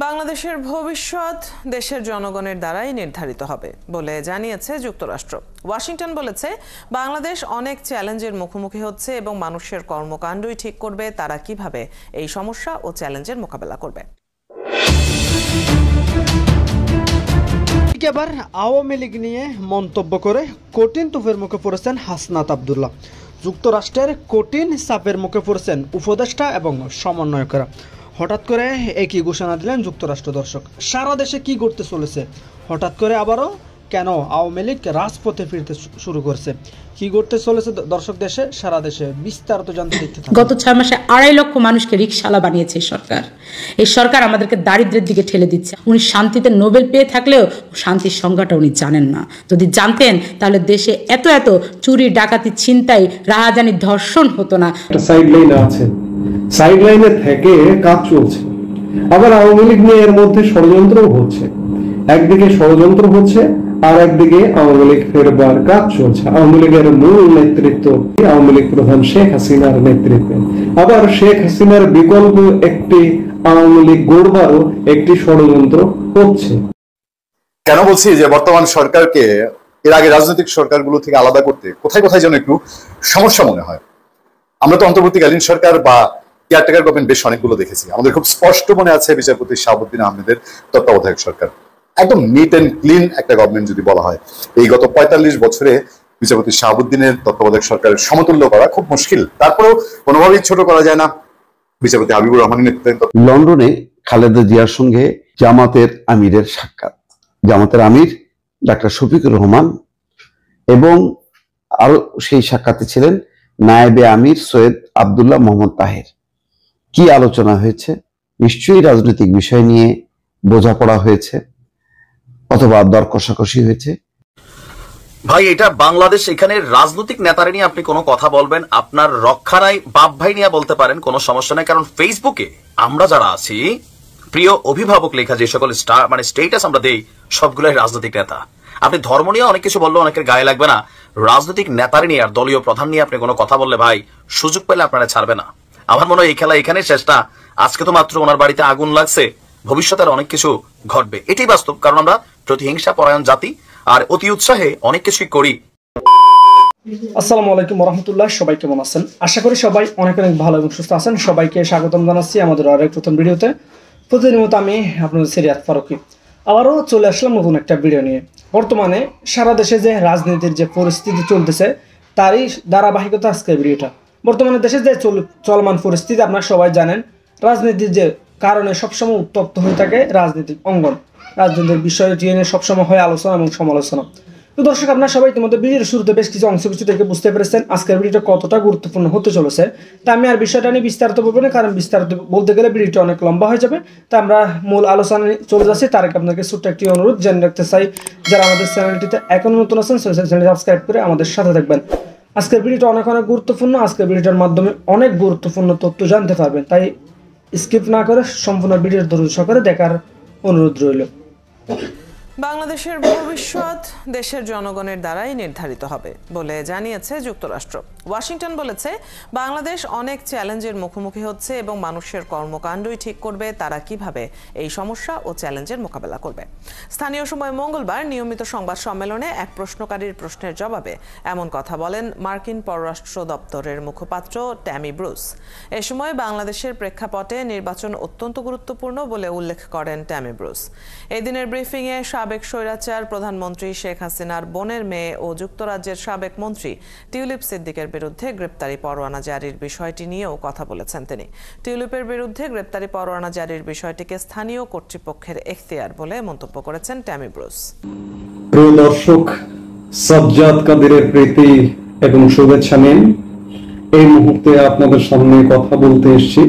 বাংলাদেশের ভবিষ্যৎ দেশের জনগণের দ্বারাই নির্ধারিত হবে বলে জানিয়েছে যুক্তরাষ্ট্র। ওয়াশিংটন বলেছে, বাংলাদেশ অনেক চ্যালেঞ্জের মুখোমুখি হচ্ছে এবং মানুষের কর্মকাণ্ডই ঠিক করবে তারা কিভাবে এই সমস্যা ও চ্যালেঞ্জের মোকাবেলা করবে। এবার আওয়ামী লীগ নিয়ে মন্তব্য করে কঠিন তোপের মুখে পড়েছেন হাসনাত আব্দুল্লাহ। যুক্তরাষ্ট্রের কঠিন চাপের মুখে পড়েছেন উপদেষ্টা এবং সমন্বয়করা। হঠাৎ করে একই ঘোষণা দিলেন যুক্তরাষ্ট্র। দর্শক, সারা দেশে কি ঘটতে চলেছে? হঠাৎ করে আবারও কেন আওয়ামী লীগ রাজপথে ফিরতে শুরু করছে? কি ঘটতে চলেছে দর্শক দেশে সারা দেশে বিস্তারিত জানতে দেখতে থাকুন। গত 6 মাসে 2.5 লক্ষ মানুষকে রিকশালা বানিয়েছে এই সরকার আমাদেরকে দারিদ্র্যের দিকে ঠেলে দিচ্ছে। উনি শান্তিতে নোবেল পেয়ে থাকলেও শান্তির সংজ্ঞাটা উনি জানেন না। যদি জানতেন তাহলে দেশে এত চুরি, ডাকাতি, ছিনতাই, রাহাজানি, ধর্ষণ হতো না। একটা সাইড লাইন আছে, সাইড লাইনে থেকে কাজ চলছে। আবার আওয়ামী লীগ নিয়ে এর মধ্যে ষড়যন্ত্র হচ্ছে। একদিকে ষড়যন্ত্র হচ্ছে আর একদিকে আওয়ামী লীগ ফেরবার কাজ চলছে। আওয়ামী লীগের মূল নেতৃত্ব আওয়ামী লীগ প্রধান শেখ হাসিনার নেতৃত্বে। আবার শেখ হাসিনার বিকল্প একটি আওয়ামী লীগ গড়বারও একটি ষড়যন্ত্র হচ্ছে। কেন বলছি যে বর্তমান সরকারকে এর আগে রাজনৈতিক সরকারগুলো থেকে আলাদা করতে কোথায় কোথায় যেন একটু সমস্যা মনে হয়। আমরা তো অন্তর্বর্তীকালীন সরকার বা কেয়ারটেকার গভর্নমেন্ট বেশ অনেকগুলো দেখেছি। আমাদের খুব স্পষ্ট মনে আছে বিচারপতি শাহাবুদ্দিন আহমেদের তত্ত্বাবধায়ক সরকার, একদম নিট এন্ড ক্লিন একটা গভর্নমেন্ট যদি বলা হয়। এই গত 45 বছরে বিচারপতি শাহাবুদ্দিনের তত্ত্বাবধায়ক সরকারের সমতুল্য করা খুব মুশকিল। তারপরেও কোনোভাবেই ছোট করা যায় না বিচারপতি হাবিবুর রহমানের নেতৃত্বে। লন্ডনে খালেদা জিয়ার সঙ্গে জামাতের আমিরের সাক্ষাৎ, জামাতের আমির ডাক্তার শফিকুর রহমান এবং আরো সেই সাক্ষাতে ছিলেন নায়েবে আমির সৈয়দ আব্দুল্লাহ মোহাম্মদ তাহের। কি আলোচনা হয়েছে? নিশ্চয়ই রাজনৈতিক বিষয় নিয়ে বোঝাপড়া হয়েছে অথবা দর কষাকষি হয়েছে। ভাই, এটা বাংলাদেশ, এখানে রাজনৈতিক নেতারা নিয়ে আপনি কোনো কথা বলবেন, আপনার রক্ষা নাই, বাপ ভাই নিয়ে বলতে পারেন, কোনো সমস্যা নাই। কারণ ফেসবুকে আমরা যারা আছি, প্রিয় অভিভাবক লেখা যে সকল স্টেটাস আমরা দেই, সবগুলাই রাজনৈতিক নেতা। আপনি ধর্ম নিয়ে অনেক কিছু বললেও অনেকের গায়ে লাগবে না, রাজনৈতিক নেতারা নিয়ে আর দলীয় প্রধান নিয়ে আপনি কোনো কথা বললে ভাই সুযোগ পেলে আপনারা ছাড়বে না। আমার মনে হয় এই খেলা এখানে শেষটা। আজকে তো মাত্র ওনার বাড়িতে আগুন লাগছে, ভবিষ্যতে আর অনেক কিছু ঘটবে, এটাই বাস্তব। কারণ আমরা প্রতিহিংসা পরায়ণ জাতি আর অতি উৎসাহে অনেক কিছুই করি। আসসালামু আলাইকুম রহমতুল্লাহ। সবাই কেমন আছেন? আশা করি সবাই অনেক ভালো এবং সুস্থ আছেন। সবাইকে স্বাগতম জানাচ্ছি আমাদের আরেক নতুন ভিডিওতে। প্রতিদিনের মতো আমি আপনাদের সিরিয়াত ফারুকি আবারও চলে আসলাম নতুন একটা ভিডিও নিয়ে। বর্তমানে সারা দেশে যে রাজনীতির যে পরিস্থিতি চলতেছে তারই ধারাবাহিকতা আজকের ভিডিওটা। বর্তমানে দেশে যে চলমান পরিস্থিতি আপনারা সবাই জানেন। রাজনীতির যে কারণে সবসময় উত্তপ্ত হয়ে থাকে রাজনৈতিক অঙ্গন, রাজনীতির বিষয়টি নিয়ে সবসময় হয় আলোচনা এবং সমালোচনা। তো দর্শক, আপনারা সবাই ইতিমধ্যে ভিডিওর শুরুতে বেশ কিছু অংশ থেকে বুঝতে পেরেছেন আজকের ভিডিওটা কতটা গুরুত্বপূর্ণ হতে চলেছে। তা আমি আর বিষয়টা নিয়ে বিস্তারিত বলবো না, কারণ বিস্তারিত বলতে গেলে ভিডিওটা অনেক লম্বা হয়ে যাবে। তা আমরা মূল আলোচনায় চলে যাচ্ছি। তার আগে আপনাকে ছোট্ট একটি অনুরোধ জেনে রাখতে চাই, যারা আমাদের চ্যানেলটিতে এখনো নতুন আছেন চ্যানেলটি সাবস্ক্রাইব করে আমাদের সাথে থাকবেন। আজকের ভিডিওটা অনেক গুরুত্বপূর্ণ। আজকের ভিডিওটার মাধ্যমে অনেক গুরুত্বপূর্ণ তথ্য জানতে পারবেন, তাই স্কিপ না করে সম্পূর্ণ ভিডিওর ধৈর্য সহকারে দেখার অনুরোধ রইল। বাংলাদেশের ভবিষ্যৎ দেশের জনগণের দ্বারাই নির্ধারিত হবে বলে জানিয়েছে যুক্তরাষ্ট্র। ওয়াশিংটন বলেছে, বাংলাদেশ অনেক চ্যালেঞ্জের মুখোমুখি হচ্ছে এবং মানুষের কর্মকাণ্ডই ঠিক করবে তারা কিভাবে এই সমস্যা ও চ্যালেঞ্জের মোকাবেলা করবে। স্থানীয় সময় মঙ্গলবার নিয়মিত সংবাদ সম্মেলনে এক প্রশ্নকারীর প্রশ্নের জবাবে এমন কথা বলেন মার্কিন পররাষ্ট্র দপ্তরের মুখপাত্র ট্যামি ব্রুস। এ সময় বাংলাদেশের প্রেক্ষাপটে নির্বাচন অত্যন্ত গুরুত্বপূর্ণ বলে উল্লেখ করেন ট্যামি ব্রুস। এদিনের ব্রিফিংয়ে সাবেক স্বৈরাচার প্রধানমন্ত্রী শেখ হাসিনার বোনের মেয়ে ও যুক্তরাজ্যের সাবেক মন্ত্রী টিউলিপ সিদ্দিকের বিরুদ্ধে গ্রেপ্তারি পরোয়ানা জারির বিষয়টি নিয়েও কথা বলেছেন তিনি। টিউলিপের বিরুদ্ধে গ্রেপ্তারি পরোয়ানা জারির বিষয়টিকে স্থানীয় কর্তৃপক্ষের এখতিয়ার বলে মন্তব্য করেছেন ট্যামি ব্রুস। প্রিয় দর্শক, সাজ্জাদ কাদেরের প্রীতি এবং শুভেচ্ছা নিন। এই মুহূর্তে আপনাদের সামনে কথা বলতে এসেছি।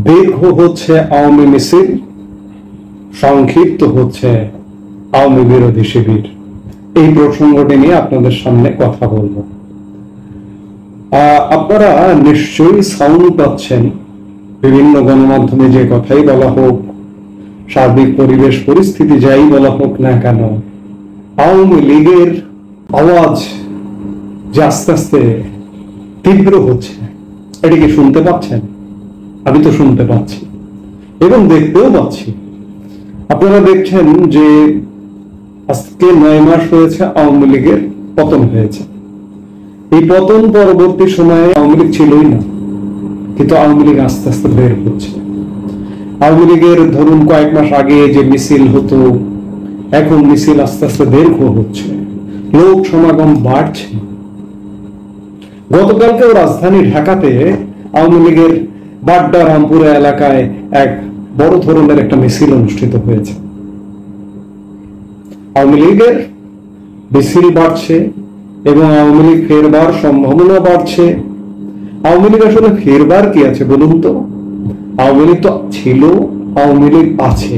দীর্ঘ হচ্ছে আওয়ামী মিছিল, সংক্ষিপ্ত হচ্ছে আওয়ামী বিরোধী শিবির। এই প্রসঙ্গটি নিয়ে আপনাদের সামনে কথা বলবো। আপনারা নিশ্চয়ই সাউন্ড পাচ্ছেন, বিভিন্ন গণমাধ্যমে যে কথাই বলা হোক, সার্বিক পরিবেশ পরিস্থিতি যাই বলা হোক না কেন, আওয়ামী লীগের আওয়াজ যে আস্তে আস্তে তীব্র হচ্ছে, এটাকে শুনতে পাচ্ছেন? আমি তো শুনতে পাচ্ছি। এবং দেখতেও পাচ্ছি। আপনারা দেখছেন যে আজকে 9 মাস হয়েছে আওয়ামী লীগের পতন হয়েছে। এই পতন পরবর্তী সময়ে আওয়ামী লীগ ছিলই না, কিন্তু আওয়ামী লীগ আস্তে আস্তে বের হচ্ছে। আওয়ামী লীগের ধরুন কয়েক মাস আগে যে মিছিল হতো, এখন মিছিল আস্তে আস্তে দীর্ঘ হচ্ছে, লোক সমাগম বাড়ছে। গতকালকেও রাজধানী ঢাকাতে আওয়ামী লীগের বাড্ডা রামপুরা এলাকায় এক বড় ধরনের একটা মিছিল অনুষ্ঠিত হয়েছে। আওয়ামী লীগের মিছিল বাড়ছে এবং আওয়ামী লীগ ফেরবার সম্ভাবনা বাড়ছে। আওয়ামী লীগ আসলে ফেরবার কি আছে বলুন তো? আওয়ামী লীগ তো ছিল, আওয়ামী লীগ আছে।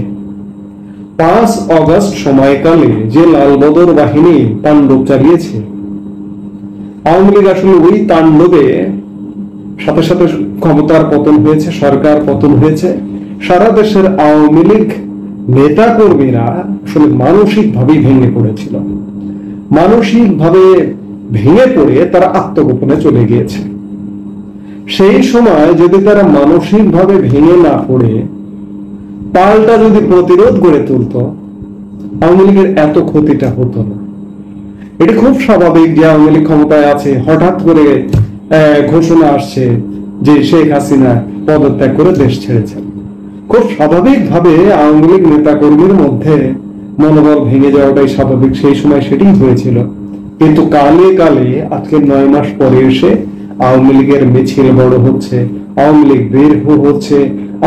5 অগস্ট সময়কালে যে লালবদর বাহিনী তাণ্ডব চালিয়েছে, আওয়ামী লীগ আসলে ওই তাণ্ডবে সাথে সাথে ক্ষমতার পতন হয়েছে, সরকার পতন হয়েছে। সারা দেশের আওয়ামী লীগ নেতা কর্মীরা আসলে মানসিক ভাবে ভেঙে পড়েছিল। মানসিক ভাবে ভেঙে পড়ে তারা আত্মগোপনে চলে গিয়েছে। সেই সময় যদি তারা মানসিক ভাবে ভেঙে না পড়ে পাল্টা যদি প্রতিরোধ গড়ে তুলত, আওয়ামী লীগের এত ক্ষতিটা হতো না। এটি খুব স্বাভাবিক যে আওয়ামী লীগ ক্ষমতায় আছে, হঠাৎ করে ঘোষণা আসছে যে শেখ হাসিনা পদত্যাগ করে দেশ ছেড়েছেন। খুব স্বাভাবিক ভাবে আওয়ামী লীগ নেতা কর্মীর মধ্যে মনোবল ভেঙে যাওয়াটাই স্বাভাবিক। সেই সময় সেটি হয়েছিল। কিন্তু কালে কালে আজকে 9 মাস পরে এসে আওয়ামী লীগের মিছিল বড় হচ্ছে, আওয়ামী লীগ বের হচ্ছে,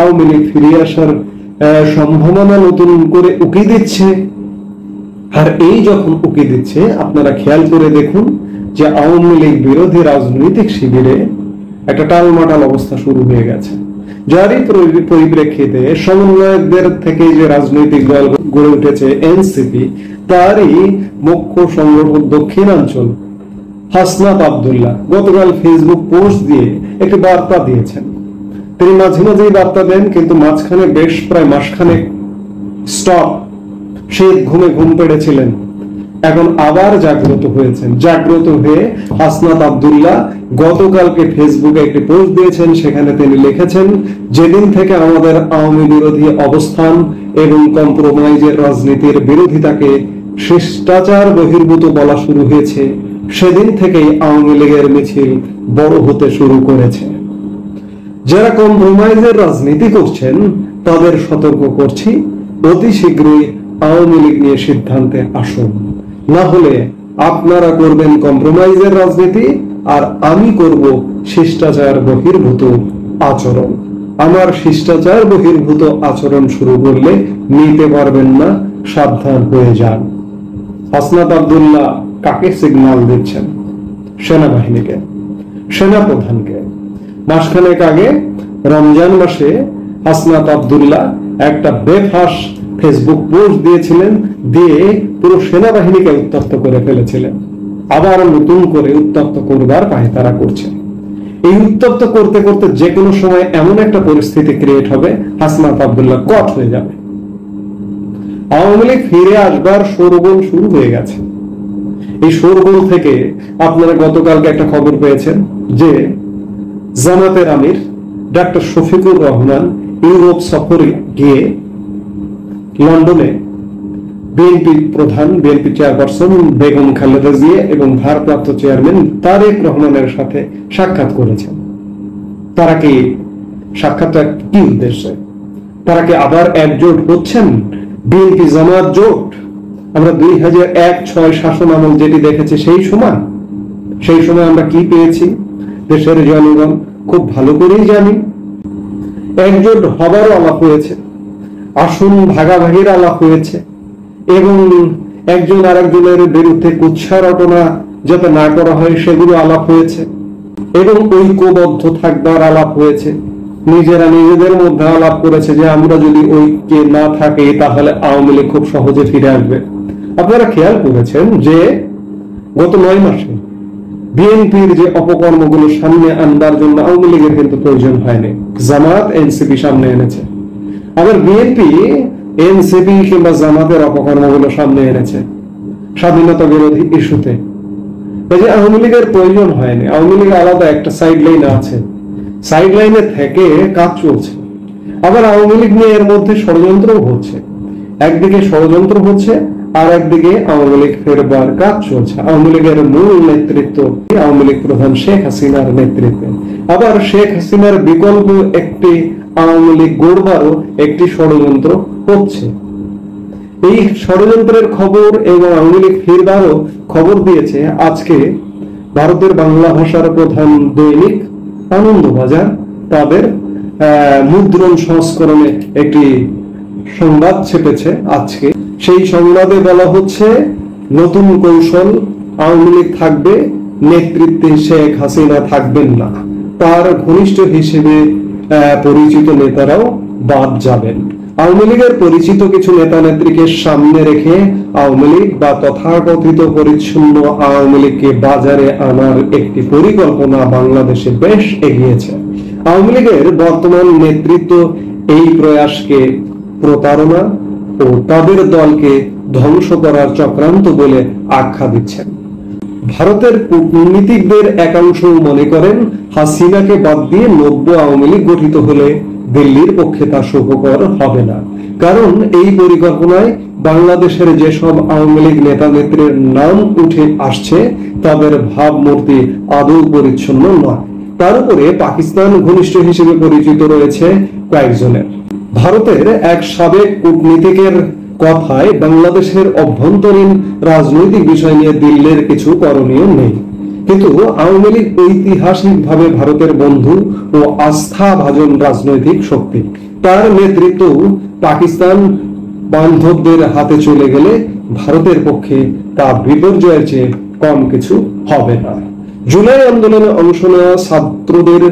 আওয়ামী লীগ ফিরে আসার সম্ভাবনা নতুন করে উকি দিচ্ছে। আর এই যখন উকি দিচ্ছে, আপনারা খেয়াল করে দেখুন যে আওয়ামী লীগ বিরোধী রাজনৈতিক শিবিরে একটা টালমাটাল অবস্থা শুরু হয়ে গেছে, যারই পরিপ্রেক্ষিতে সমন্বয়কদের থেকে যে রাজনৈতিক দল গড়ে উঠেছে এনসিপি, তারই মুখ্য সংগঠক দক্ষিণাঞ্চল হাসনাত আব্দুল্লাহ গতকাল ফেসবুক পোস্ট দিয়ে একটি বার্তা দিয়েছেন। তিনি মাঝে মাঝেই বার্তা দেন, কিন্তু মাঝখানে বেশ প্রায় মাসখানেক স্টপ, শীত ঘুমে ঘুম পেড়েছিলেন। এখন আবার জাগ্রত হয়েছেন। জাগ্রত হয়ে হাসনাত আব্দুল্লাহ গতকালকে ফেসবুকে একটি পোস্ট দিয়েছেন। সেখানে তিনি লিখেছেন, যেদিন থেকে আমাদের আওয়ামী বিরোধী অবস্থান এবং কম্প্রোমাইজের রাজনীতির বিরোধিতাকে শিষ্টাচার বহির্ভূত বলা শুরু হয়েছে, সেদিন থেকেই আওয়ামী লীগের মিছিল বড় হতে শুরু করেছে। যারা কম্প্রোমাইজের রাজনীতি করছেন তাদের সতর্ক করছি, অতি শীঘ্রই আওয়ামী লীগ নিয়ে সিদ্ধান্তে আসুন, না হলে আপনারা করবেন কম্প্রোমাইজের রাজনীতি আর আমি করব শিষ্টাচার বহির্ভূত আচরণ। আমার শিষ্টাচার বহির্ভূত আচরণ শুরু করলে নিতে পারবেন না, সাবধান হয়ে যান। হাসনাত আব্দুল্লাহ কাকে সিগন্যাল দিচ্ছেন? সেনাবাহিনীকে, সেনাপ্রধানকে। মাসখানেক আগে রমজান মাসে হাসনাত আব্দুল্লাহ একটা বেফাঁস ফেসবুক পোস্ট দিয়েছিলেন, দিয়ে পুরো সেনাবাহিনীকে উত্তপ্ত করে ফেলেছিলেন। আবার নতুন করে উত্তপ্ত করবার পায়তারা করছে। এই উত্তপ্ত করতে করতে যে কোনো সময় এমন একটা পরিস্থিতি ক্রিয়েট হবে, হাসনাত আব্দুল্লাহ কট হয়ে যাবে। আওয়ামী লীগ ফিরে আসবার শোরগোল শুরু হয়ে গেছে। এই শোরগোল থেকে আপনারা গতকালকে একটা খবর পেয়েছেন যে জামাতের আমির ডক্টর শফিকুর রহমান ইউরোপ সফরে গিয়ে লন্ডনে বিএনপি প্রধান, বিএনপি চেয়ারপারসন বেগম খালেদা জিয়া এবং ভারপ্রাপ্ত চেয়ারম্যান তারেক রহমানের সাথে সাক্ষাৎ করেছেন। তারা কি সাক্ষাৎটা কি উদ্দেশ্যে? তারা কি আবার একজোট হচ্ছেন? বিএনপি জামাত জোট আমরা 2001-06 শাসন আমল যেটি দেখেছি, সেই সময় আমরা কি পেয়েছি দেশের জনগণ খুব ভালো করেই জানি। একজোট হবারও আলাপ হয়েছে, আসন ভাগাভাগির আলাপ হয়েছে এবং একজন আরেকজনের বিরুদ্ধে কুৎসা রটনা যাতে না করা হয় সেগুলো আলাপ হয়েছে এবং ঐক্যবদ্ধ থাকবার আলাপ হয়েছে। নিজেরা নিজেদের মধ্যে আলাপ করেছে যে আমরা যদি ঐক্যে না থাকি তাহলে আওয়ামী লীগ খুব সহজে ফিরে আসবে। আপনারা খেয়াল করেছেন যে গত 9 মাসে বিএনপির যে অপকর্মগুলো সামনে আনবার জন্য আওয়ামী লীগের কিন্তু প্রয়োজন হয়নি, জামাত এনসিপি সামনে এনেছে। আবার বিএনপি এনসিপি কিংবা জামাতের অপকর্মগুলো সামনে এনেছে স্বাধীনতা বিরোধী ইস্যুতে। এই যে আওয়ামী লীগের প্রয়োজন হয়নি, আওয়ামী লীগ আলাদা একটা সাইড লাইন আছে, সাইড লাইনে থেকে কাজ চলছে। আবার আওয়ামী লীগ নিয়ে এর মধ্যে ষড়যন্ত্রও হচ্ছে। একদিকে ষড়যন্ত্র হচ্ছে, আর একদিকে আওয়ামী লীগ ফেরবার কাজ চলছে। আওয়ামী লীগের মূল নেতৃত্ব আওয়ামী লীগ প্রধান শেখ হাসিনার নেতৃত্বে, আবার শেখ হাসিনার বিকল্প একটি আওয়ামী লীগ গড়বারও একটি ষড়যন্ত্র হচ্ছে। এই ষড়যন্ত্রের খবর এবং আওয়ামী লীগ ফিরবারও খবর দিয়েছে আজকে ভারতের বাংলা ভাষার প্রধান দৈনিক আনন্দবাজার। তাদের মুদ্রণ সংস্করণে একটি সংবাদ ছেপেছে আজকে। সেই সংবাদে বলা হচ্ছে, নতুন কৌশল, আওয়ামী লীগ থাকবে, নেতৃত্বে শেখ হাসিনা থাকবেন না, তার ঘনিষ্ঠ হিসেবে পরিচিত নেতারাও বাদ যাবেন। আওয়ামী লীগের পরিচিত কিছু নেতা নেত্রীকে সামনে রেখে আওয়ামী লীগ বা তথাকথিত পরিচ্ছন্ন আওয়ামী লীগকে বাজারে আনার একটি পরিকল্পনা বাংলাদেশে বেশ এগিয়েছে। আওয়ামী লীগের বর্তমান নেতৃত্ব এই প্রয়াসকে প্রতারণা ও তাদের দলকে ধ্বংস করার চক্রান্ত বলে আখ্যা দিচ্ছেন। ভারতের কূটনীতিকদের একাংশ মনে করেন, হাসিনাকে বাদ দিয়ে নব্য আওয়ামী লীগ গঠিত হলে দিল্লির পক্ষে তা শুভকর হবে না। কারণ এই পরিকল্পনায় বাংলাদেশের যেসব আওয়ামী লীগ নেতা নেত্রীর নাম উঠে আসছে তাদের ভাবমূর্তি আদৌ পরিচ্ছন্ন নয়। তার উপরে পাকিস্তান ঘনিষ্ঠ হিসেবে পরিচিত রয়েছে কয়েকজনের। ভারতের এক সাবেক কূটনীতিকের কথায় বাংলাদেশের অভ্যন্তরীণ রাজনৈতিক বিষয় নিয়ে দিল্লির কিছু করণীয় নেই। কিন্তু আওয়ামী লীগ ঐতিহাসিকভাবে ভারতের বন্ধু ও আস্থাভাজন রাজনৈতিক শক্তি। তার নেতৃত্ব পাকিস্তান বান্ধবদের হাতে চলে গেলে ভারতের পক্ষে তা বিপর্যয়ের চেয়ে কম কিছু হবে না। জুলাই আন্দোলনে অংশ নেওয়া ছাত্রদের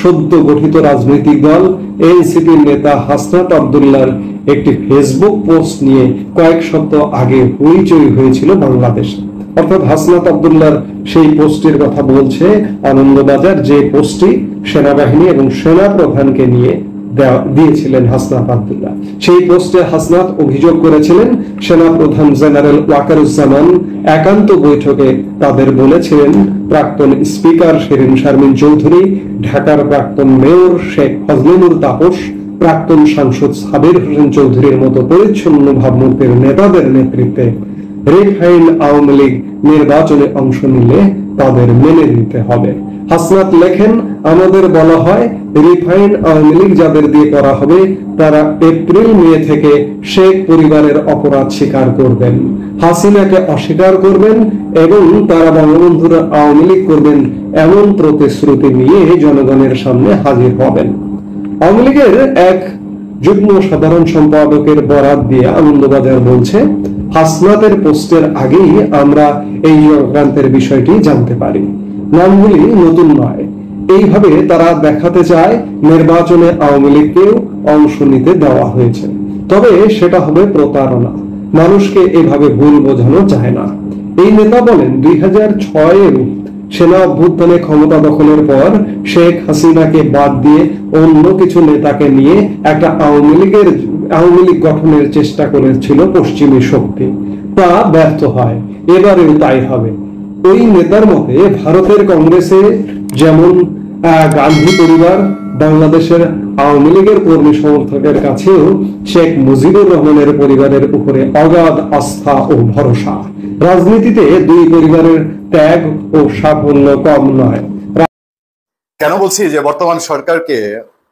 সদ্য গঠিত রাজনৈতিক দল এনসিপির নেতা হাসনাত আব্দুল্লাহর একটি ফেসবুক পোস্ট নিয়ে কয়েক সপ্তাহ আগে হইচই হয়েছিল বাংলাদেশে। অর্থাৎ হাসনাত আব্দুল্লাহর সেই পোস্টের কথা বলছে আনন্দবাজার, যে পোস্টটি সেনাবাহিনী এবং সেনা প্রধানকে নিয়ে দিয়েছিলেন হাসনাত আব্দুল্লাহ। সেই পোস্টে হাসনাত অভিযোগ করেছিলেন, সেনা প্রধান জেনারেল ওয়াকারুজ্জামান একান্ত বৈঠকে তাদের বলেছিলেন প্রাক্তন স্পিকার শিরিন শারমিন চৌধুরী, ঢাকার প্রাক্তন মেয়র শেখ ফজলুল তাপস, প্রাক্তন সাংসদ সাবির হোসেন চৌধুরীর মতো পরিচ্ছন্ন ভাবমূর্তির নেতাদের নেতৃত্বে রিফাইন আওয়ামী লীগ নির্বাচনে অংশ নিলে তাদের মেনে নিতে হবে। হাসনাত লেখেন, আমাদের বলা হয় রিফাইন আওয়ামী লীগ যাদের দিয়ে করা হবে তারা এপ্রিল মে থেকে শেখ পরিবারের অপরাধ স্বীকার করবেন, হাসিনাকে অস্বীকার করবেন এবং তারা বঙ্গবন্ধুর আওয়ামী লীগ করবেন এমন প্রতিশ্রুতি নিয়ে জনগণের সামনে হাজির হবেন। আওয়ামী লীগের এক যুগ্ম সাধারণ সম্পাদকের বরাত দিয়ে আনন্দবাজার বলছে, হাসনাতের পোস্টের আগেই আমরা এই চক্রান্তের বিষয়টি জানতে পারি। নামগুলি নতুন নয়। এইভাবে তারা দেখাতে চায় নির্বাচনে আওয়ামী লীগকেও অংশ নিতে দেওয়া হয়েছে। তবে সেটা হবে প্রতারণা। মানুষকে এভাবে ভুল বোঝানো যায় না। এই নেতা বলেন, 2006-এর সেনা অভ্যুত্থানে ক্ষমতা দখলের পর শেখ হাসিনাকে বাদ দিয়ে অন্য কিছু নেতাকে নিয়ে একটা আওয়ামী লীগ গঠনের চেষ্টা করেছিল পশ্চিমী শক্তি। তা ব্যর্থ হয়, এবারেও তাই হবে। ওই নেতার মতে ভারতের কংগ্রেসে যেমন গান্ধী পরিবার, বাংলাদেশের আওয়ামী লীগের কর্মী সমর্থকের কাছেও শেখ মুজিবুর রহমানের পরিবারের উপরে অগাধ আস্থা ও ভরসা। রাজনীতিতে দুই পরিবারের ত্যাগ ও সাফল্য কম নয়। কেন বলছি যে বর্তমান সরকারকে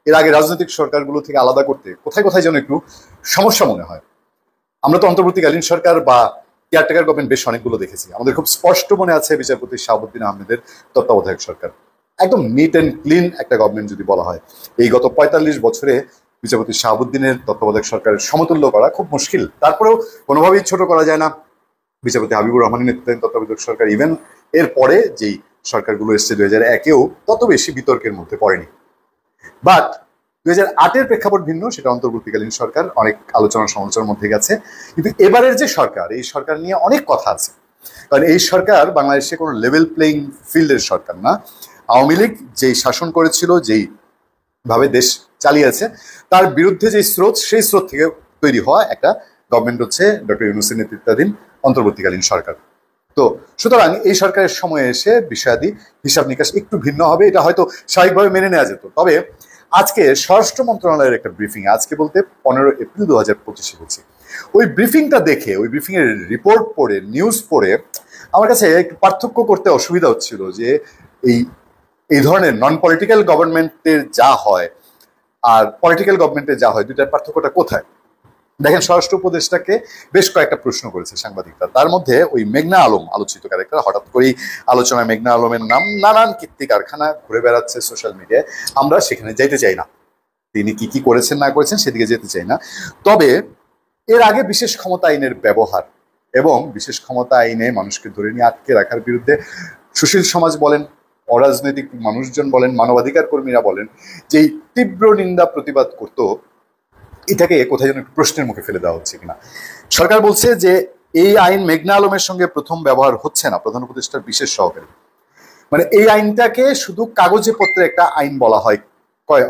এর আগে রাজনৈতিক সরকারগুলো থেকে আলাদা করতে কোথায় কোথায় যেন একটু সমস্যা মনে হয়। আমরা তো অন্তর্বর্তীকালীন সরকার বা কেয়ারটেকার গভর্নমেন্ট বেশ অনেকগুলো দেখেছি। আমাদের খুব স্পষ্ট মনে আছে বিচারপতি শাহাবুদ্দিন আহমেদের তত্ত্বাবধায়ক সরকার, একদম নিট অ্যান্ড ক্লিন একটা গভর্নমেন্ট যদি বলা হয়। এই গত 45 বছরে বিচারপতি শাহাবুদ্দিনের তত্ত্বাবধায়ক সরকারের সমতুল্য করা খুব মুশকিল। তারপরেও কোনোভাবেই ছোট করা যায় না বিচারপতি হাবিবুর রহমানের নেতৃত্বাধীন তত্ত্বাবধায়ক সরকার। ইভেন এর পরে যেই সরকারগুলো এসছে 2001-এও তত বেশি বিতর্কের মধ্যে পড়েনি। বাট 2008-এর প্রেক্ষাপট ভিন্ন, সেটা অন্তর্বর্তীকালীন সরকার, অনেক আলোচনা সমালোচনার মধ্যে গেছে। কিন্তু এবারের যে সরকার, এই সরকার নিয়ে অনেক কথা আছে। কারণ এই সরকার বাংলাদেশে কোনো লেভেল প্লেইং ফিল্ডের সরকার না। আওয়ামী লীগ যেই শাসন করেছিল, যেই ভাবে দেশ চালিয়েছে, তার বিরুদ্ধে যে স্রোত, সেই স্রোত থেকে তৈরি হওয়া একটা গভর্নমেন্ট হচ্ছে ডক্টর ইউনূসের নেতৃত্বাধীন অন্তর্বর্তীকালীন সরকার। তো সুতরাং এই সরকারের সময়ে এসে বিষয়াদি হিসাব নিকাশ একটু ভিন্ন হবে, এটা হয়তো স্বাভাবিকভাবে মেনে নেওয়া যেত। তবে আজকে স্বরাষ্ট্র মন্ত্রণালয়ের একটা ব্রিফিং, আজকে বলতে 15 এপ্রিল 2025 বলছি, ওই ব্রিফিংটা দেখে, ওই ব্রিফিং এর রিপোর্ট পড়ে, নিউজ পড়ে আমার কাছে একটু পার্থক্য করতে অসুবিধা হচ্ছিল যে এই ধরনের নন পলিটিক্যাল গভর্নমেন্টের যা হয় আর পলিটিক্যাল গভর্নমেন্টের যা হয়, দুইটার পার্থক্যটা কোথায়। দেখেন, স্বরাষ্ট্র উপদেষ্টাকে বেশ কয়েকটা প্রশ্ন করেছে সাংবাদিকরা, তার মধ্যে ওই মেঘনা আলম আলোচিত ক্যারেক্টার, হঠাৎ করেই আলোচনায় মেঘনা আলমের নাম, নানান কীর্তি কারখানা ঘুরে বেড়াচ্ছে সোশ্যাল মিডিয়ায়, আমরা সেখানে যাইতে চাই না, তিনি কি কি করেছেন না করেছেন সেদিকে যেতে চাই না। তবে এর আগে বিশেষ ক্ষমতা আইনের ব্যবহার এবং বিশেষ ক্ষমতা আইনে মানুষকে ধরে নিয়ে আটকে রাখার বিরুদ্ধে সুশীল সমাজ বলেন, অরাজনৈতিক মানুষজন বলেন, মানবাধিকার কর্মীরা বলেন, যে তীব্র নিন্দা প্রতিবাদ করতো, এটাকে কোথায় যেন একটু প্রশ্নের মুখে ফেলে দেওয়া হচ্ছে কিনা। সরকার বলছে যে এই আইন মেঘনা আলমের সঙ্গে প্রথম ব্যবহার হচ্ছে না, প্রধান উপদেষ্টার বিশেষ সহকারী, মানে এই আইনটাকে শুধু কাগজে পত্রে একটা আইন বলা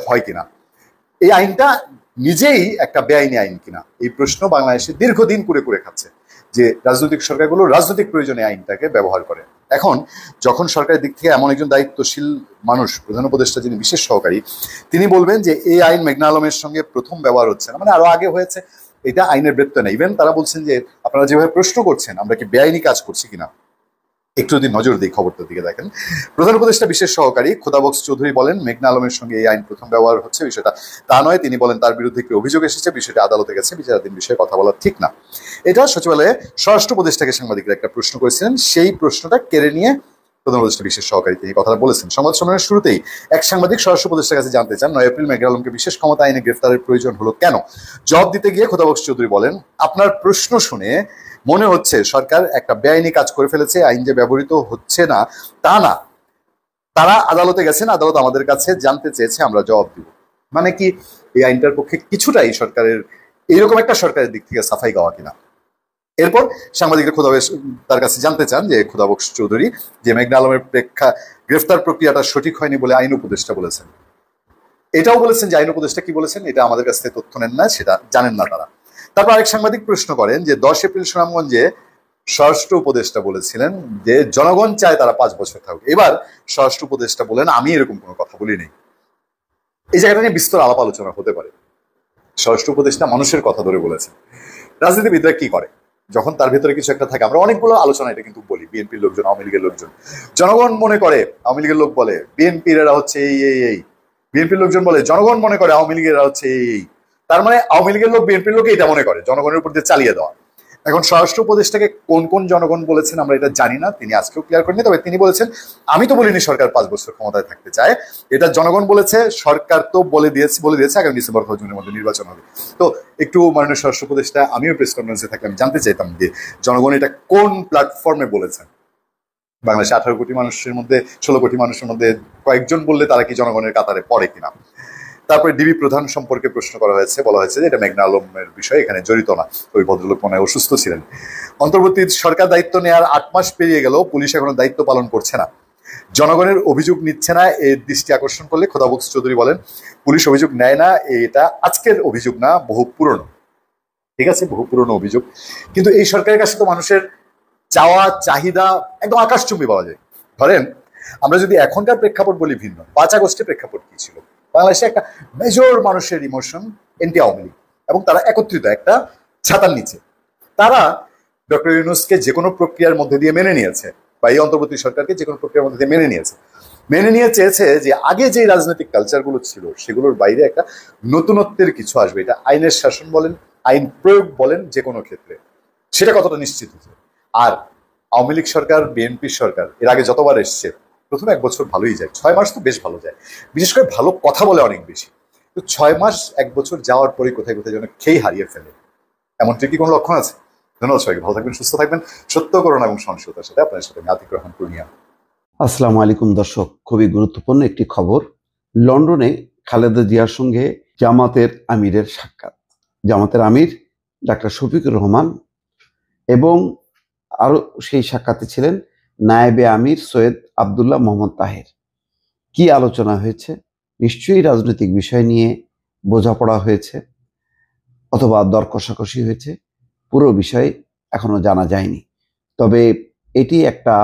হয় কিনা, এই আইনটা নিজেই একটা বেআইনি আইন কিনা, এই প্রশ্ন বাংলাদেশে দীর্ঘদিন করে করে খাচ্ছে যে রাজনৈতিক সরকারগুলো রাজনৈতিক প্রয়োজনে আইনটাকে ব্যবহার করে। এখন যখন সরকারের দিক থেকে এমন একজন দায়িত্বশীল মানুষ, প্রধান উপদেষ্টা যিনি বিশেষ সহকারী, তিনি বলবেন যে এই আইন মেঘনা আলমের সঙ্গে প্রথম ব্যবহার হচ্ছে না, মানে আরো আগে হয়েছে, এটা আইনের বৃত্ত না। ইভেন তারা বলছেন যে আপনারা যেভাবে প্রশ্ন করছেন আমরা কি বেআইনি কাজ করছি কিনা, একটু যদি নজর দিই খবরটার দিকে দেখেন। প্রধান উপদেষ্টা বিশেষ সহকারী খোদাবক্স চৌধুরী বলেন মেঘনা আলমের সঙ্গে এই আইন প্রথম ব্যবহার হচ্ছে, বিষয়টা তা নয়। তিনি বলেন তার বিরুদ্ধে কি অভিযোগ এসেছে, বিষয়টা আদালতে গেছে, বিচারাধীন বিষয়ে কথা বলা ঠিক না। এটা সচিবালয়ে স্বরাষ্ট্র উপদেষ্টাকে সাংবাদিকরা একটা প্রশ্ন করেছিলেন, সেই প্রশ্নটা কেড়ে নিয়ে প্রধান উপদেষ্টা বিশেষ সহকারী তিনি কথাটা বলেছেন। সংবাদ সম্মেলনের শুরুতেই এক সাংবাদিক স্বরাষ্ট্র উপদেষ্টার কাছে জানতে চান 9 এপ্রিল মেঘনা আলমকে বিশেষ ক্ষমতা আইনে গ্রেফতারের প্রয়োজন হলো কেন। জবাব দিতে গিয়ে খোদাবক্স চৌধুরী বলেন, আপনার প্রশ্ন শুনে মনে হচ্ছে সরকার একটা বেআইনি কাজ করে ফেলেছে, আইন যে ব্যবহৃত হচ্ছে না তা না, তারা আদালতে গেছেন, আদালত আমাদের কাছে জানতে চেয়েছে, আমরা জবাব দিব। মানে কি এই আইনটার পক্ষে কিছুটাই সরকারের, এইরকম একটা সরকারের দিক থেকে সাফাই গাওয়া কিনা। এরপর সাংবাদিকরা তার কাছে জানতে চান যে খোদাবক্স চৌধুরী যে মেঘনা আলমের গ্রেফতার প্রক্রিয়াটা সঠিক হয়নি বলে আইন উপদেষ্টা বলেছেন, এটাও বলেছেন যে আইন উপদেষ্টা কি বলেছেন এটা আমাদের কাছ থেকে তথ্য নেন না, সেটা জানেন না তারা। তারপর আরেক সাংবাদিক প্রশ্ন করেন যে 10 এপ্রিল সুনামগঞ্জে স্বরাষ্ট্র উপদেষ্টা বলেছিলেন যে জনগণ চায় তারা 5 বছর থাকুক, এবার স্বরাষ্ট্র উপদেষ্টা বলেন আমি এরকম কোনো কথা বলি নেই। এই জায়গাটা নিয়ে বিস্তর আলাপ আলোচনা হতে পারে। স্বরাষ্ট্র উপদেষ্টা মানুষের কথা ধরে বলেছেন। রাজনীতিবিদরা কি করে, যখন তার ভিতরে কিছু একটা থাকে, আমরা অনেকগুলো আলোচনা এটা কিন্তু বলি, বিএনপির লোকজন, আওয়ামী লীগের লোকজন, জনগণ মনে করে আওয়ামী লীগের লোক বলে বিএনপির এরা হচ্ছে এই, বিএনপির লোকজন বলে জনগণ মনে করে আওয়ামী লীগের এরা হচ্ছে এই। তার মানে আওয়ামী লীগের লোক বিএনপির লোক এটা মনে করে, জনগণের উপর দিয়ে চালিয়ে দেওয়া। এখন স্বরাষ্ট্র উপদেষ্টাকে কোন কোন জনগণ বলেছেন আমরা এটা জানি না, তিনি আজকেও ক্লিয়ার করেননি। তবে তিনি বলেছেন আমি তো বলিনি সরকার 5 বছর ক্ষমতায় থাকতে চায়, এটা জনগণ বলেছে, সরকার তো বলে দিয়েছে আগামী ডিসেম্বর জুনের মধ্যে নির্বাচন হবে। তো একটু মাননীয় স্বরাষ্ট্র উপদেষ্টা, আমিও প্রেস কনফারেন্সে থাকলে আমি জানতে চাইতাম যে জনগণ এটা কোন প্ল্যাটফর্মে বলেছেন। বাংলাদেশে 18 কোটি মানুষের মধ্যে 16 কোটি মানুষের মধ্যে কয়েকজন বললে তারা কি জনগণের কাতারে পড়ে কিনা। তারপরে ডিবি প্রধান সম্পর্কে প্রশ্ন করা হয়েছে, বলা হয়েছে যে এটা মেঘনা আলমের বিষয়, এখানে জড়িত না, ওই ভদ্রলোক মনে হয় অসুস্থ ছিলেন। অন্তর্বর্তী সরকার দায়িত্ব নেওয়ার 8 মাস পেরিয়ে গেল, পুলিশ এখনো দায়িত্ব পালন করছে না, জনগণের অভিযোগ নিচ্ছে না, এর দৃষ্টি আকর্ষণ করলে খোদাবক্স চৌধুরী বলেন পুলিশ অভিযোগ নেয় না, এটা আজকের অভিযোগ না, বহু পুরনো। ঠিক আছে, বহু পুরনো অভিযোগ, কিন্তু এই সরকারের কাছে তো মানুষের চাওয়া চাহিদা একদম আকাশচুম্বী পাওয়া যায়। ধরেন আমরা যদি এখনকার প্রেক্ষাপট বলি ভিন্ন, 5 আগস্টের প্রেক্ষাপট কি ছিল, বাংলাদেশে একটা মেজর মানুষের ইমোশন এন্টি আওয়ামী লীগ, এবং তারা একত্রিত একটা ছাতার নিচে, তারা ডক্টর ইউনূসকে যে কোনো প্রক্রিয়ার মধ্যে দিয়ে মেনে নিয়েছে, বা এই অন্তর্বর্তী সরকারকে যে কোনো প্রক্রিয়ার মধ্যে দিয়ে মেনে নিয়ে চেয়েছে যে আগে যে রাজনৈতিক কালচারগুলো ছিল সেগুলোর বাইরে একটা নতুনত্বের কিছু আসবে। এটা আইনের শাসন বলেন, আইন প্রয়োগ বলেন, যে কোনো ক্ষেত্রে সেটা কতটা নিশ্চিত হচ্ছে। আর আওয়ামী লীগ সরকার, বিএনপি সরকার এর আগে যতবার এসছে প্রথমে 1 বছর ভালোই যায়, 6 মাস তো বেশ ভালো যায়, বিশেষ করে ভালো কথা বলে অনেক বেশি। তো 6 মাস 1 বছর যাওয়ার পরে কোথায় কোথায় যেন খেই হারিয়ে ফেলে, এমনটি কি কোনো লক্ষণ আছে? ধন্যবাদ সবাইকে, ভালো থাকবেন, সুস্থ থাকবেন, সত্য করুন এবং সহিষ্ণুতার সাথে আপনাদের সাথে আতিক রহমান পূর্ণিয়া। আসসালামু আলাইকুম দর্শক, খুবই গুরুত্বপূর্ণ একটি খবর। লন্ডনে খালেদা জিয়ার সঙ্গে জামাতের আমিরের সাক্ষাৎ। জামাতের আমির ডাক্তার শফিকুর রহমান এবং আরো সেই সাক্ষাতে ছিলেন নায়েবে আমির সৈয়দ আবদুল্লাহ মোহাম্মদ তাহের। কি আলোচনা হয়েছে? নিশ্চয়ই রাজনৈতিক বিষয় নিয়ে বোঝাপড়া হয়েছে অথবা দর কষাকষি হয়েছে, পুরো বিষয় এখনো জানা যায়নি। তবে এটি একটা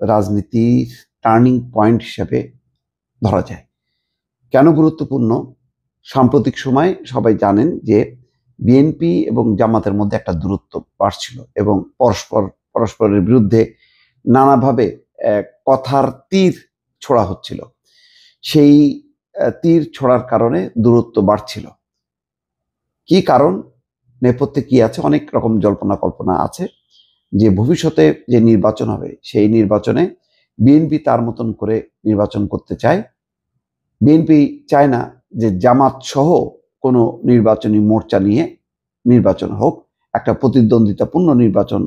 রাজনীতির টার্নিং পয়েন্ট হিসেবে ধরা যায়। কেন গুরুত্বপূর্ণ সাম্প্রতিক সময় সবাই জানেন যে বিএনপি এবং জামাতের মধ্যে একটা দূরত্ব বাড়ছিল এবং পরস্পরের বিরুদ্ধে নানাভাবে কথার তীর ছোড়া হচ্ছিল। সেই তীর ছোড়ার কারণে দূরত্ব বাড়ছিল। কি কারণ, নেপথ্যে কি আছে, অনেক রকম জল্পনা কল্পনা আছে যে ভবিষ্যতে যে নির্বাচন হবে সেই নির্বাচনে বিএনপি তার মতন করে নির্বাচন করতে চায়। বিএনপি চায় না যে জামাত সহ কোনো নির্বাচনী মোর্চা নিয়ে নির্বাচন হোক, একটা প্রতিদ্বন্দ্বিতাপূর্ণ নির্বাচন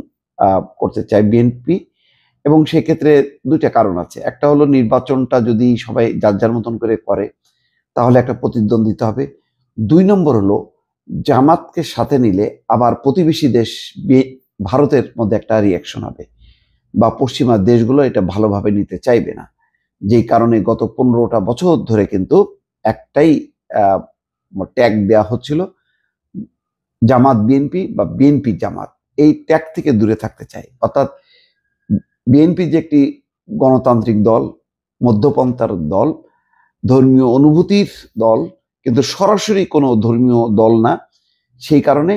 করতে চায় বিএনপি। এবং সেক্ষেত্রে দুইটা কারণ আছে। একটা হলো নির্বাচনটা যদি সবাই যার যার মতন করে করে তাহলে একটা প্রতিদ্বন্দ্বিতা হবে। 2 নম্বর হলো জামাতকে সাথে নিলে আবার প্রতিবেশী দেশ ভারতের মধ্যে একটা রিয়াকশন হবে, বা পশ্চিমা দেশগুলো এটা ভালোভাবে নিতে চাইবে না। যেই কারণে গত 15টা বছর ধরে কিন্তু একটাই ট্যাগ দেওয়া হচ্ছিল, জামাত বিএনপি বা বিএনপি জামাত। এই ট্যাগ থেকে দূরে থাকতে চাই। অর্থাৎ বিএনপি যে একটি গণতান্ত্রিক দল, মধ্যপন্থার দল, ধর্মীয় অনুভূতির দল, কিন্তু সরাসরি কোনো ধর্মীয় দল না। সেই কারণে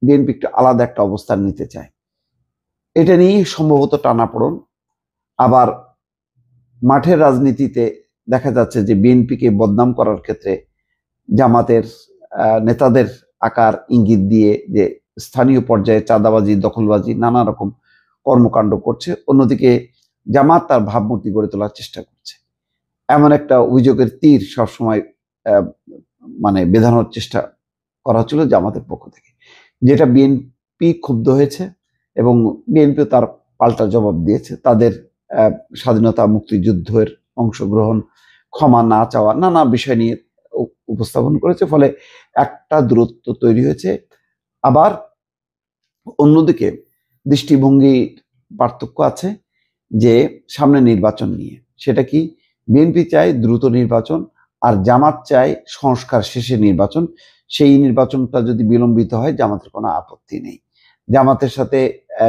বিএনপি একটু আলাদা একটা অবস্থান নিতে চায়। এটা নিয়েই সম্ভবত টানাপোড়েন। আবার মাঠের রাজনীতিতে দেখা যাচ্ছে যে বিএনপিকে বদনাম করার ক্ষেত্রে জামাতের নেতাদের আকার ইঙ্গিত দিয়ে যে স্থানীয় পর্যায়ে চাঁদাবাজি, দখলবাজি, নানা রকম কর্মকাণ্ড করছে, অন্যদিকে জামাত তার ভাবমূর্তি গড়ে তোলার চেষ্টা করছে। এমন একটা অভিযোগের তীর সবসময় বেঁধানোর চেষ্টা করা হচ্ছিল জামাতের পক্ষ থেকে, যেটা বিএনপি ক্ষুব্ধ হয়েছে এবং বিএনপিও তার পাল্টা জবাব দিয়েছে। তাদের স্বাধীনতা মুক্তিযুদ্ধের অংশগ্রহণ, ক্ষমা না চাওয়া, নানা বিষয় নিয়ে উপস্থাপন করেছে। ফলে একটা দূরত্ব তৈরি হয়েছে। আবার অন্যদিকে দৃষ্টিভঙ্গির পার্থক্য আছে যে সামনে নির্বাচন নিয়ে। সেটা কি, বিএনপি চায় দ্রুত নির্বাচন আর জামাত চায় সংস্কার শেষে নির্বাচন। সেই নির্বাচনটা যদি বিলম্বিত হয় জামাতের কোনো আপত্তি নেই। জামাতের সাথে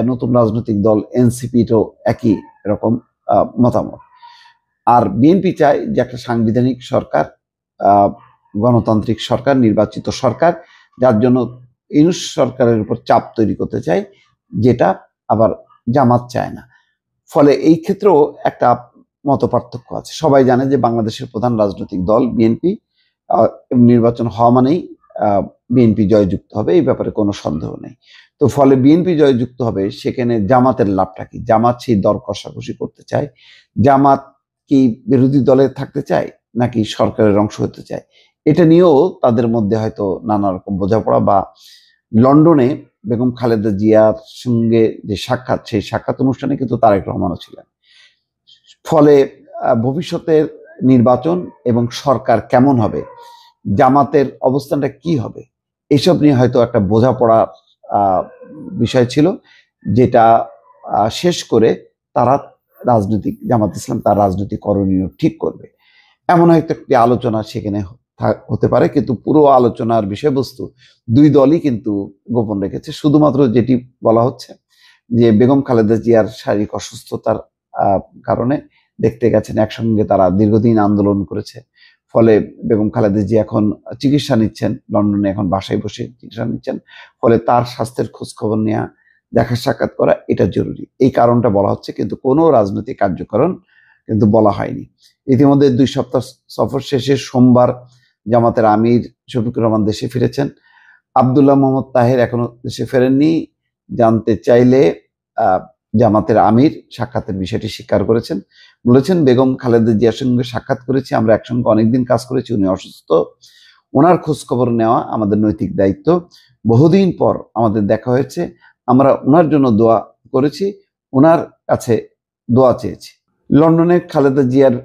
নতুন রাজনৈতিক দল এনসিপিরও একই রকম মতামত। আর বিএনপি চায় যে একটা সাংবিধানিক সরকার, গণতান্ত্রিক সরকার, নির্বাচিত সরকার, যার জন্য ইউনূস সরকারের উপর চাপ তৈরি করতে চায়, যেটা আবার জামাত চায় না। ফলে এই ক্ষেত্রেও একটা মত পার্থক্য আছে। সবাই জানে যে বাংলাদেশের প্রধান রাজনৈতিক দল বিএনপি, নির্বাচন হওয়া মানেই বিএনপি জয়যুক্ত হবে, এই ব্যাপারে কোনো সন্দেহ নেই। তো ফলে বিএনপি জয়যুক্ত হবে, সেখানে জামাতের লাভটা কি? জামাত সেই দর কষাকষি করতে চায়। জামাত কি বিরোধী দলে থাকতে চায় নাকি সরকারের অংশ হতে চায়? এটা নিয়েও তাদের মধ্যে হয়তো নানা রকম বোঝাপড়া। বা লন্ডনে বেগম খালেদা জিয়ার সঙ্গে যে সাক্ষাৎ, সেই সাক্ষাৎ অনুষ্ঠানে কিন্তু তারেক রহমানও ছিলেন। ফলে ভবিষ্যতের নির্বাচন এবং সরকার কেমন হবে, জামাতের অবস্থানটা কি হবে, এসব নিয়ে হয়তো একটা বোঝাপড়ার বিষয় ছিল, যেটা শেষ করে তারা জামাত ইসলাম তার রাজনৈতিক করণীয় ঠিক করবে। এমন হয়তো একটি আলোচনা সেখানে হতে পারে, কিন্তু পুরো আলোচনার বিষয়বস্তু দুই দলই কিন্তু গোপন রেখেছে। শুধুমাত্র যেটি বলা হচ্ছে যে বেগম খালেদা জিয়ার শারীরিক অসুস্থতার কারণে দেখতে গেছেন, একসঙ্গে তারা দীর্ঘদিন আন্দোলন করেছে। ফলে বেগম খালেদা জিয়া এখন চিকিৎসা নিচ্ছেন লন্ডনে, এখন বাসায় বসে চিকিৎসা নিচ্ছেন। ফলে তার স্বাস্থ্যের খোঁজ খবর নেওয়া, দেখা সাক্ষাৎ করা, এটা জরুরি। এই কারণটা বলা হচ্ছে, কিন্তু কোনো রাজনৈতিক কার্যক্রম কিন্তু বলা হয়নি। ইতিমধ্যে 2 সপ্তাহ সফর শেষে সোমবার জামাতের আমির শফিকুর রহমান দেশে ফিরেছেন। আব্দুল্লাহ মোহাম্মদ তাহের এখনো দেশে ফেরেননি। জানতে চাইলে জামাতের আমির সাক্ষাতের বিষয়টি স্বীকার করেছেন। বলেছেন, বেগম খালেদা জিয়ার সঙ্গে সাক্ষাৎ করেছি, আমরা একসঙ্গে অনেকদিন কাজ করেছি, উনি অসুস্থ, ওনার খোঁজ খবর নেওয়া আমাদের নৈতিক দায়িত্ব। বহুদিন পর আমাদের দেখা হয়েছে, আমরা ওনার জন্য দোয়া করেছি, ওনার কাছে দোয়া চেয়েছি। লন্ডনে খালেদা জিয়ার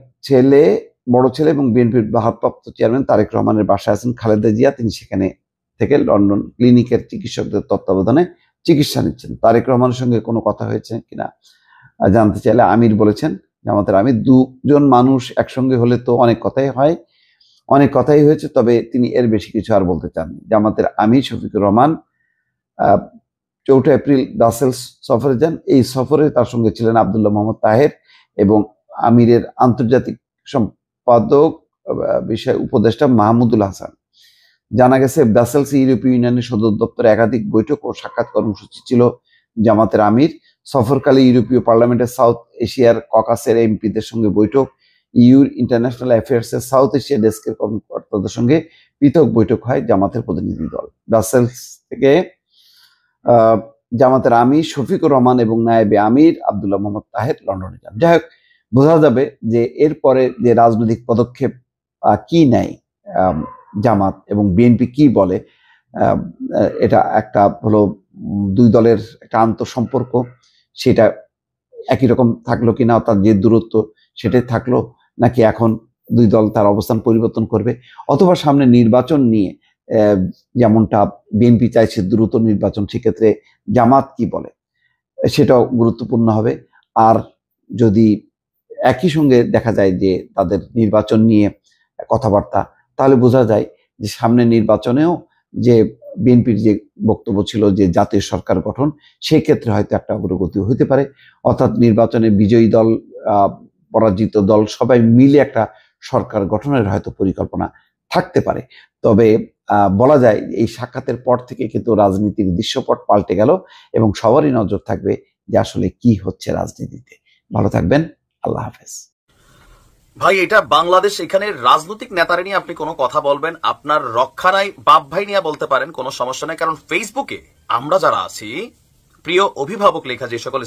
বড় ছেলে এবং বিএনপির ভারপ্রাপ্ত চেয়ারম্যান তারেক রহমানের বাসায় আছেন খালেদা জিয়া। তিনি সেখানে থেকে লন্ডন ক্লিনিকের চিকিৎসকদের তত্ত্বাবধানে চিকিৎসা নিচ্ছেন। তারেক রহমানের সঙ্গে কোনো কথা হয়েছে কিনা জানতে চাইলে আমির বলেছেন, জামাতের আমির, 2জন মানুষ একসঙ্গে হলে তো অনেক কথাই হয়, অনেক কথাই হয়েছে, তবে তিনি এর বেশি কিছু আর বলতে চাননি। জামাতের আমির শফিকুর রহমান 4 এপ্রিল ব্রাসেলস সফরে যান। এই সফরে তার সঙ্গে ছিলেন আব্দুল্লাহ মোহাম্মদ তাহের এবং আমিরের আন্তর্জাতিক সম্পাদক বিষয় উপদেষ্টা মাহমুদুল হাসান। জানা গেছে ব্রাসেলস ইউরোপীয় ইউনিয়নের সদর দপ্তরে একাধিক বৈঠক ও সাক্ষাৎ কর্মসূচি ছিল জামাতের আমির। সফরকালে ইউরোপীয় পার্লামেন্টের সাউথ এশিয়ার ককাসের এমপিদের সঙ্গে বৈঠক, ইউর ইন্টারন্যাশনাল অ্যাফেয়ার্সের সাউথ এশিয়া ডেস্কের কর্মকর্তাদের সঙ্গে পৃথক বৈঠক হয় জামাতের প্রতিনিধি দল। ব্রাসেলস থেকে জামাতের আমির শফিকুর রহমান এবং নায়েবে আমির আব্দুল্লাহ মোহাম্মদ তাহের লন্ডনে যান। যাই হোক, বোঝা যাবে যে এরপরে যে রাজনৈতিক পদক্ষেপ কি নেয় জামাত এবং বিএনপি কি বলে। এটা একটা হলো দুই দলের একটা আন্তঃসম্পর্ক, সেটা একই রকম থাকলো কিনা, তার যে দূরত্ব সেটাই থাকলো, নাকি এখন দুই দল তার অবস্থান পরিবর্তন করবে, অথবা সামনে নির্বাচন নিয়ে যেমনটা বিএনপি চাইছে দ্রুত নির্বাচন, সেক্ষেত্রে জামাত কি বলে সেটাও গুরুত্বপূর্ণ হবে। আর যদি একই সঙ্গে দেখা যায় যে তাদের নির্বাচন নিয়ে কথাবার্তা, তাহলে বোঝা যায় যে সামনে নির্বাচনেও যে বিএনপির যে বক্তব্য ছিল যে জাতীয় সরকার গঠন, সেই ক্ষেত্রে হয়তো একটা অগ্রগতি হতে পারে। অর্থাৎ নির্বাচনে বিজয়ী দল পরাজিত দল সবাই মিলে একটা সরকার গঠনের হয়তো পরিকল্পনা থাকতে পারে। তবে বলা যায় এই সাক্ষাতের পর থেকে কিন্তু রাজনীতির দৃশ্যপট পাল্টে গেল এবং সবারই নজর থাকবে যে আসলে কি হচ্ছে রাজনীতিতে। ভালো থাকবেন, আল্লাহ হাফেজ। ভাই, এটা বাংলাদেশ, এখানে রাজনৈতিক নেতারা নিয়ে আপনি কোনো কথা বলবেন, আপনার রক্ষা নাই, বাপ ভাই নিয়ে বলতে পারেন, কোনো সমস্যা নাই। কারণ ফেসবুকে আমরা যারা আছি, প্রিয় অভিভাবক লেখা যে সকল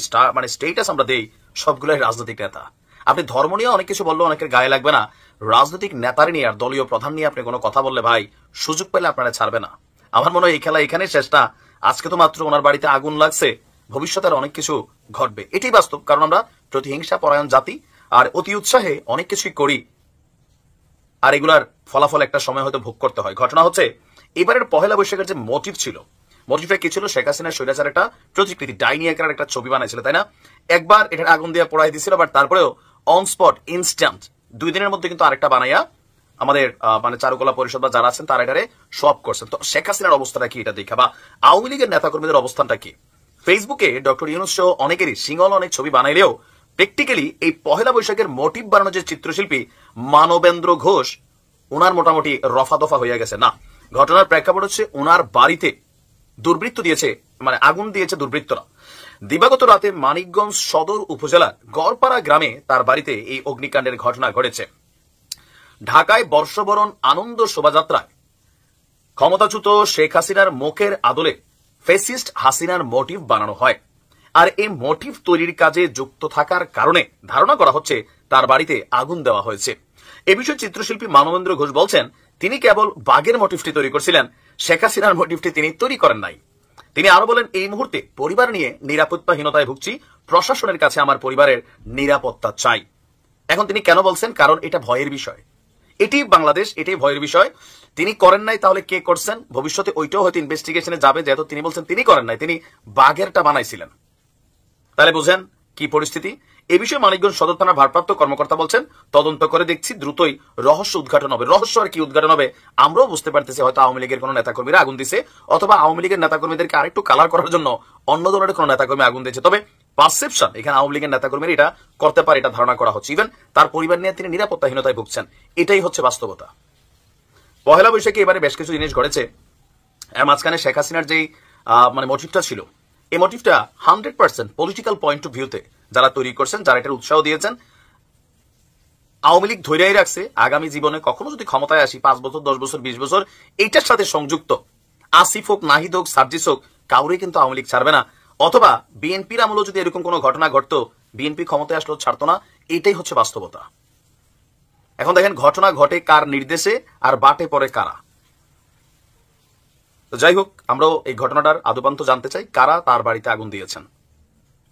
স্টেটাস আমরা দেই, সবগুলোই রাজনৈতিক নেতা। আপনি ধর্ম নিয়ে অনেক কিছু বললে অনেকের গায়ে লাগবে না, রাজনৈতিক নেতার নিয়ে আর দলীয় প্রধান নিয়ে আপনি কোনো কথা বললে ভাই সুযোগ পেলে আপনারা ছাড়বে না। আমার মনে হয় এই খেলা এখানে শেষটা। আজকে তো মাত্র ওনার বাড়িতে আগুন লাগছে, ভবিষ্যতে অনেক কিছু ঘটবে, এটাই বাস্তব। কারণ আমরা প্রতিহিংসা পরায়ণ জাতি, আর অতি উৎসাহে অনেক কিছুই করি, আর এগুলার ফলাফল একটা সময় হয়তো ভোগ করতে হয়। ঘটনা হচ্ছে এবারের পহেলা বৈশাখের যে মোটিভ ছিল, মোটিভটা কি ছিল? শেখ হাসিনার স্বৈরাচার একটা প্রতিকৃতি, ডাইনি আকারের একটা ছবি বানাইছিল, তাই না? একবার এটা আগুন দিয়ে পোড়াই দিছিল, বাট তারপরেও অন স্পট ইনস্ট্যান্ট 2 দিনের মধ্যে কিন্তু আরেকটা বানাইয়া আমাদের চারুকলা পরিষদ বা যারা আছেন তারা এটারে সব করছেন। তো শেখ হাসিনার অবস্থাটা কি এটা দেখা, বা আওয়ামী লীগের নেতাকর্মীদের অবস্থানটা কি? ফেসবুকে ডক্টর ইউনূস সহ অনেকেরই সিঙ্গল অনেক ছবি বানাইলেও প্র্যাকটিক্যালি এই পহেলা বৈশাখের মোটিভ বানানো যে চিত্রশিল্পী মানবেন্দ্র ঘোষ, ওনার মোটামুটি রফা দফা হয়ে গেছে না। ঘটনার প্রেক্ষাপট হচ্ছে ওনার বাড়িতে দুর্বৃত্ত দিয়েছে, আগুন দিয়েছে দুর্বৃত্তরা। দিবাগত রাতে মানিকগঞ্জ সদর উপজেলার গড়পাড়া গ্রামে তার বাড়িতে এই অগ্নিকাণ্ডের ঘটনা ঘটেছে। ঢাকায় বর্ষবরণ আনন্দ শোভাযাত্রায় ক্ষমতাচ্যুত শেখ হাসিনার মুখের আদলে ফেসিস্ট হাসিনার মোটিভ বানানো হয়, আর এই মোটিভ তৈরির কাজে যুক্ত থাকার কারণে ধারণা করা হচ্ছে তার বাড়িতে আগুন দেওয়া হয়েছে। এ বিষয়ে চিত্রশিল্পী মানবেন্দ্র ঘোষ বলছেন, তিনি কেবল বাঘের মোটিভটি তৈরি করছিলেন, শেখ হাসিনার মোটিভটি তিনি তৈরি করেন নাই। তিনি আরো বলেন, এই মুহূর্তে পরিবার নিয়ে নিরাপত্তাহীনতায় ভুগছি, প্রশাসনের কাছে আমার পরিবারের নিরাপত্তা চাই। এখন তিনি কেন বলছেন? কারণ এটা ভয়ের বিষয়, এটি বাংলাদেশ, এটাই ভয়ের বিষয়। তিনি করেন নাই, তাহলে কে করছেন? ভবিষ্যতে ওইটাও হয়তো ইনভেস্টিগেশনে যাবে, যেহেতু তিনি বলছেন তিনি করেন নাই, তিনি বাঘেরটা বানাইছিলেন। তাহলে বুঝেন কি পরিস্থিতি। এ বিষয়ে মানিকগঞ্জ সদর থানার ভারপ্রাপ্ত কর্মকর্তা বলছেন, তদন্ত করে দেখছি, দ্রুতই রহস্য উদ্ঘাটন হবে। রহস্য আর কি উদ্ঘাটন হবে আমরাও বুঝতে পারতেছি, হয়তো আওয়ামী লীগের কোন নেতাকর্মীরা আগুন দিছে, অথবা আওয়ামী লীগের নেতাকর্মীদেরকে আরেকটু কালার করার জন্য অন্য দলের কোন নেতাকর্মী আগুন দিয়েছে। তবে পারসেপশন, এখানে আওয়ামী লীগের নেতাকর্মীরা এটা করতে পারে, এটা ধারণা করা হচ্ছে। ইভেন তার পরিবার নিয়ে তিনি নিরাপত্তাহীনতায় ভুগছেন, এটাই হচ্ছে বাস্তবতা। পহেলা বৈশাখে এবারে বেশ কিছু জিনিস ঘটেছে। মাঝখানে শেখ হাসিনার যে মোটিভটা ছিল, এই মোটিভটা 100% পলিটিক্যাল পয়েন্ট অফ ভিউতে যারা তৈরি করছেন, যারা এটার উৎসাহ দিয়েছেন, আওয়ামী লীগ ধৈর্যই রাখছে আগামী জীবনে কখনো যদি ক্ষমতায় আসি 5 বছর 10 বছর 20 বছর এইটার সাথে সংযুক্ত আসিফ হোক, নাহিদ হোক, সার্জিস হোক, কাউরে কিন্তু আওয়ামী লীগ ছাড়বে না। অথবা বিএনপির আমলেও যদি এরকম কোনো ঘটনা ঘটতো, বিএনপি ক্ষমতায় আসলেও ছাড়তো না। এটাই হচ্ছে বাস্তবতা। এখন দেখেন ঘটনা ঘটে কার নির্দেশে, আর বাটে পড়ে কারা। তো যাই হোক, আমরাও এই ঘটনাটার আদপান্ত জানতে চাই, কারা তার বাড়িতে আগুন দিয়েছেন।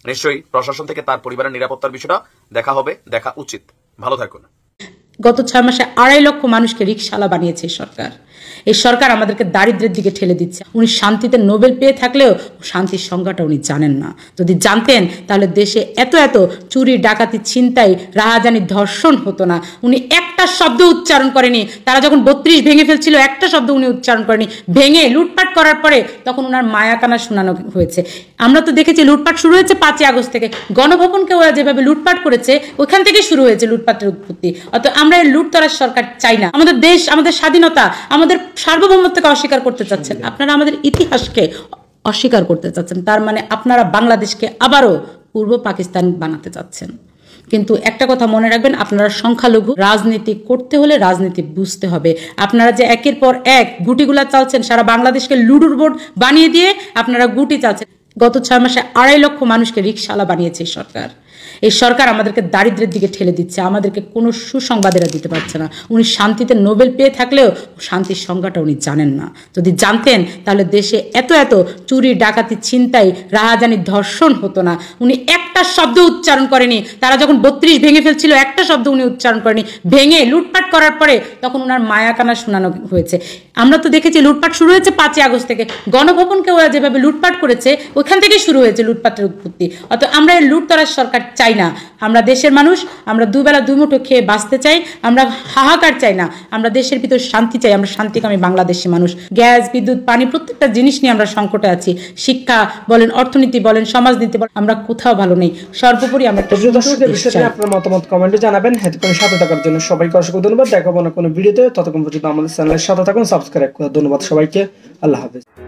নিশ্চয়ই প্রশাসন থেকে তার পরিবারের নিরাপত্তার বিষয়টা দেখা হবে, দেখা উচিত। ভালো থাকুন। গত 6 মাসে 2.5 লক্ষ মানুষকে রিকশালা বানিয়েছে এই সরকার। এই সরকার আমাদেরকে দারিদ্রের দিকে ঠেলে দিচ্ছে। উনি শান্তিতে নোবেল পেয়ে থাকলেও শান্তির সংজ্ঞাটা উনি জানেন না। যদি জানতেন তাহলে দেশে এত চুরি, ডাকাতি, ছিনতাই, রাহাজানি, ধর্ষণ হতো না। উনি একটা শব্দ উচ্চারণ করেনি। তারা যখন 32 ভেঙে ফেলছিল, একটা শব্দ উনি উচ্চারণ করেনি। ভেঙে লুটপাট করার পরে তখন ওনার মায়াকানা শোনানো হয়েছে। আমরা তো দেখেছি লুটপাট শুরু হয়েছে 5ই আগস্ট থেকে। গণভবনকে ওরা যেভাবে লুটপাট করেছে, ওইখান থেকে শুরু হয়েছে লুটপাটের উৎপত্তি। অত আমরা এই লুটতরাজ সরকার চাই না। আমাদের দেশ, আমাদের স্বাধীনতা, আমাদের আমাদের সার্বভৌমত্বকে অস্বীকার করতে চাচ্ছেন, আপনারা আমাদের ইতিহাসকে অস্বীকার করতে চাচ্ছেন। তার মানে আপনারা বাংলাদেশকে আবারও পূর্ব পাকিস্তান বানাতে চাচ্ছেন। কিন্তু একটা কথা মনে রাখবেন, আপনারা সংখ্যালঘু, রাজনীতি করতে হলে রাজনীতি বুঝতে হবে। আপনারা যে একের পর এক গুটিগুলা চালছেন, সারা বাংলাদেশকে লুডুর বোর্ড বানিয়ে দিয়ে আপনারা গুটি চালছেন। গত 6 মাসে 2.5 লক্ষ মানুষকে রিকশাওয়ালা বানিয়েছে এই সরকার। এই সরকার আমাদেরকে দারিদ্রের দিকে ঠেলে দিচ্ছে, আমাদেরকে কোনো সুসংবাদেরা দিতে পারছে না। উনি শান্তিতে নোবেল পেয়ে থাকলেও শান্তির সংজ্ঞাটা উনি জানেন না। যদি জানতেন তাহলে দেশে এত এত চুরি, ডাকাতি, ছিনতাই, রাহাজানি, ধর্ষণ হতো না। উনি একটা শব্দ উচ্চারণ করেনি। তারা যখন 32 ভেঙে ফেলছিল, একটা শব্দ উনি উচ্চারণ করেনি। ভেঙে লুটপাট করার পরে তখন ওনার মায়াকানা শোনানো হয়েছে। আমরা তো দেখেছি লুটপাট শুরু হয়েছে 5 আগস্ট থেকে। গণভবনকে ওরা যেভাবে লুটপাট করেছে ওইখান থেকে শুরু হয়েছে লুটপাটের উৎপত্তি। অত আমরা এই লুটতরাজ সরকার চাই না। আমরা দেশের মানুষ, আমরা দুবেলা দুমুঠো খেয়ে বাঁচতে চাই, আমরা হাহাকার চাই না। আমরা দেশের ভিতর শান্তি চাই, আমরা শান্তিকামী বাংলাদেশি মানুষ। গ্যাস, বিদ্যুৎ, পানি প্রত্যেকটা জিনিস নিয়ে আমরা সংকটে আছি। শিক্ষা বলেন, অর্থনীতি বলেন, সমাজনীতি বলেন, আমরা কোথাও ভালো নেই। সর্বোপরি আমরা দর্শকের বিষয়টি আপনার মতামত কমেন্টে জানাবেন। হেতক্ষণ সাথে থাকার জন্য সবাইকে অসংখ্য ধন্যবাদ। দেখাবো না কোনো ভিডিওতে, ততক্ষণ পর্যন্ত আমাদের চ্যানেলের সাথে থাকুন, সাবস্ক্রাইব করুন। ধন্যবাদ সবাইকে, আল্লাহ হাফেজ।